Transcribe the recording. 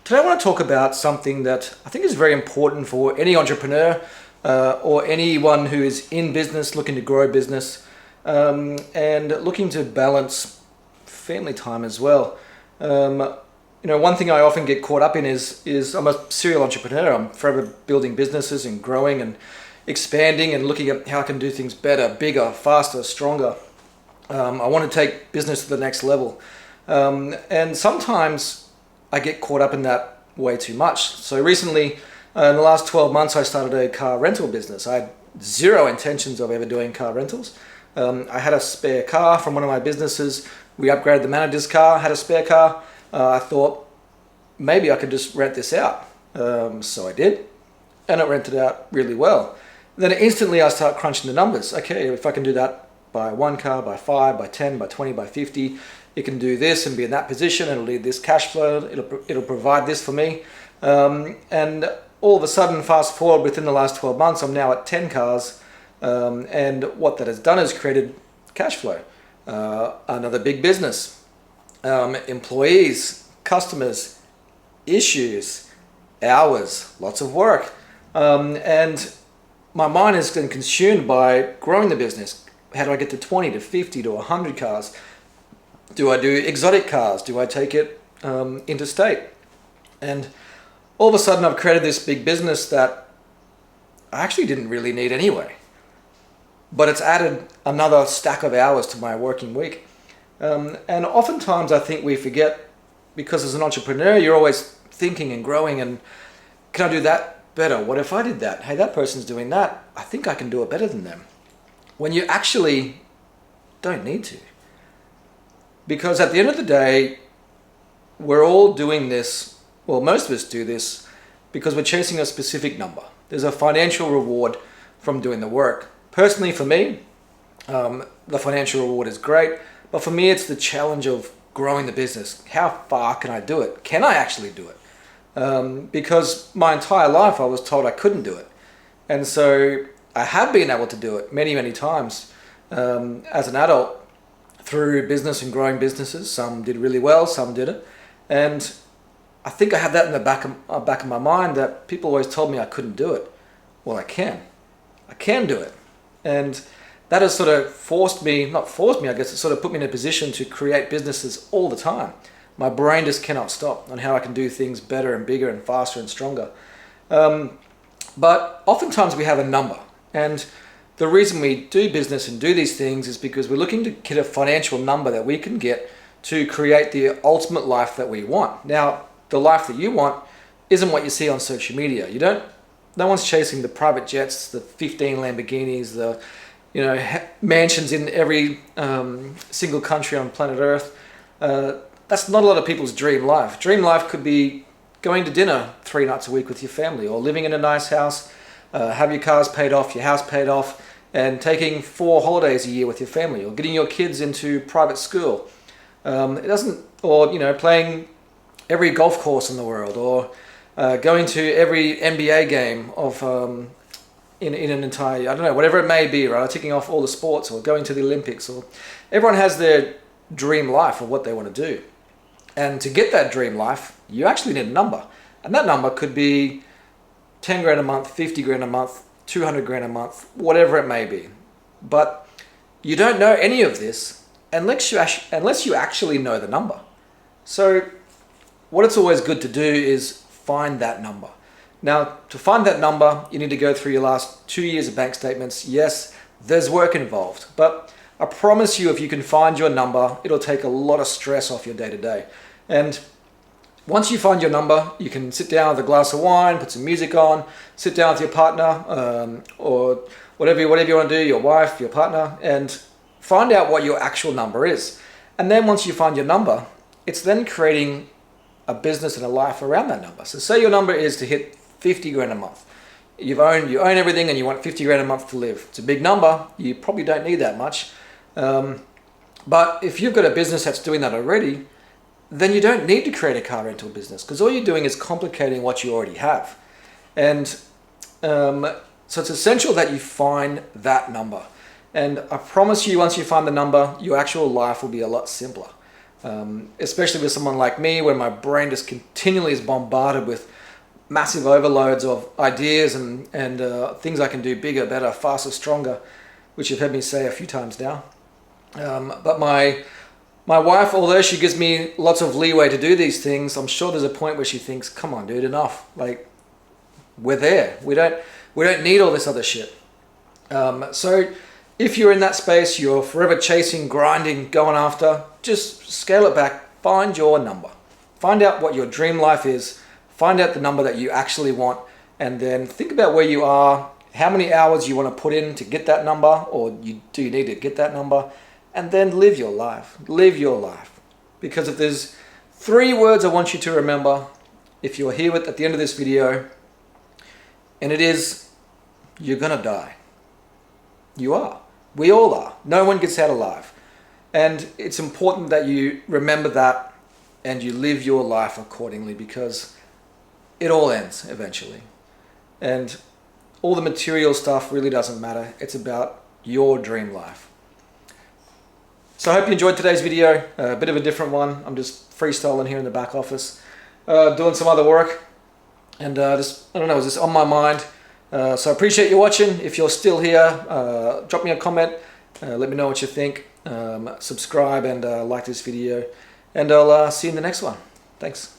Today I want to talk about something that I think is very important for any entrepreneur or anyone who is in business, looking to grow business, and looking to balance family time as well. One thing I often get caught up in is I'm a serial entrepreneur. I'm forever building businesses and growing and expanding and looking at how I can do things better, bigger, faster, stronger. I want to take business to the next level. And sometimes I get caught up in that way too much. So recently, in the last 12 months, I started a car rental business. I had zero intentions of ever doing car rentals. I had a spare car from one of my businesses. We upgraded the manager's car, had a spare car. I thought maybe I could just rent this out. So I did, and it rented out really well. Then instantly I start crunching the numbers. Okay, if I can do that by one car, by 5, by 10, by 20, by 50, it can do this and be in that position. It'll lead this cash flow. It'll provide this for me. And all of a sudden, fast forward within the last 12 months, I'm now at 10 cars. And what that has done is created cash flow. Another big business, employees, customers, issues, hours, lots of work. And my mind is getting consumed by growing the business. How do I get to 20 to 50 to 100 cars? Do I do exotic cars? Do I take it interstate? And all of a sudden I've created this big business that I actually didn't really need anyway. But it's added another stack of hours to my working week. And oftentimes I think we forget, because as an entrepreneur, you're always thinking and growing and can I do that better? What if I did that? Hey, that person's doing that. I think I can do it better than them. When you actually don't need to. Because at the end of the day, we're all doing this, well, most of us do this because we're chasing a specific number. There's a financial reward from doing the work. Personally, for me, the financial reward is great, but for me, it's the challenge of growing the business. How far can I do it? Can I actually do it? Because my entire life, I was told I couldn't do it. And so I have been able to do it many, many times as an adult through business and growing businesses. Some did really well, some didn't. And I think I had that in the back of my mind, that people always told me I couldn't do it. Well, I can. I can do it. And that has sort of not forced me, I guess, it sort of put me in a position to create businesses all the time. My brain just cannot stop on how I can do things better and bigger and faster and stronger. But oftentimes we have a number. And the reason we do business and do these things is because we're looking to get a financial number that we can get to create the ultimate life that we want. Now, the life that you want isn't what you see on social media. No one's chasing the private jets, the 15 Lamborghinis, the mansions in every single country on planet Earth. That's not a lot of people's dream life. Dream life could be going to dinner 3 nights a week with your family, or living in a nice house, have your cars paid off, your house paid off, and taking 4 holidays a year with your family, or getting your kids into private school. Playing every golf course in the world, or going to every NBA game of in an entire, I don't know, whatever it may be, right? Ticking off all the sports, or going to the Olympics, or everyone has their dream life of what they want to do. And to get that dream life, you actually need a number. And that number could be 10 grand a month, 50 grand a month, 200 grand a month, whatever it may be. But you don't know any of this unless you actually know the number. So what it's always good to do is find that number. Now, to find that number, you need to go through your last 2 years of bank statements. Yes, there's work involved, but I promise you, if you can find your number, it'll take a lot of stress off your day-to-day. And once you find your number, you can sit down with a glass of wine, put some music on, sit down with your partner, or whatever you want to do, your wife, your partner, and find out what your actual number is. And then once you find your number, it's then creating a business and a life around that number. So say your number is to hit 50 grand a month. You own everything and you want 50 grand a month to live. It's a big number. You probably don't need that much. But if you've got a business that's doing that already, then you don't need to create a car rental business, because all you're doing is complicating what you already have. And so it's essential that you find that number. And I promise you, once you find the number, your actual life will be a lot simpler. Especially with someone like me, where my brain just continually is bombarded with massive overloads of ideas and things I can do bigger, better, faster, stronger, which you've heard me say a few times now. But my wife, although she gives me lots of leeway to do these things, I'm sure there's a point where she thinks, "Come on, dude, enough. Like, we're there. We don't need all this other shit." So if you're in that space, you're forever chasing, grinding, going after, just scale it back. Find your number. Find out what your dream life is. Find out the number that you actually want, and then think about where you are, how many hours you want to put in to get that number, or do you need to get that number, and then live your life. Live your life. Because if there's 3 words I want you to remember, if you're here at the end of this video, and it is, you're gonna die. You are. We all are. No one gets out alive. And it's important that you remember that and you live your life accordingly, because it all ends eventually. And all the material stuff really doesn't matter. It's about your dream life. So I hope you enjoyed today's video. A bit of a different one. I'm just freestyling here in the back office, doing some other work. And I don't know, it was just on my mind. So I appreciate you watching. If you're still here, drop me a comment. Let me know what you think. Subscribe and like this video. And I'll see you in the next one. Thanks.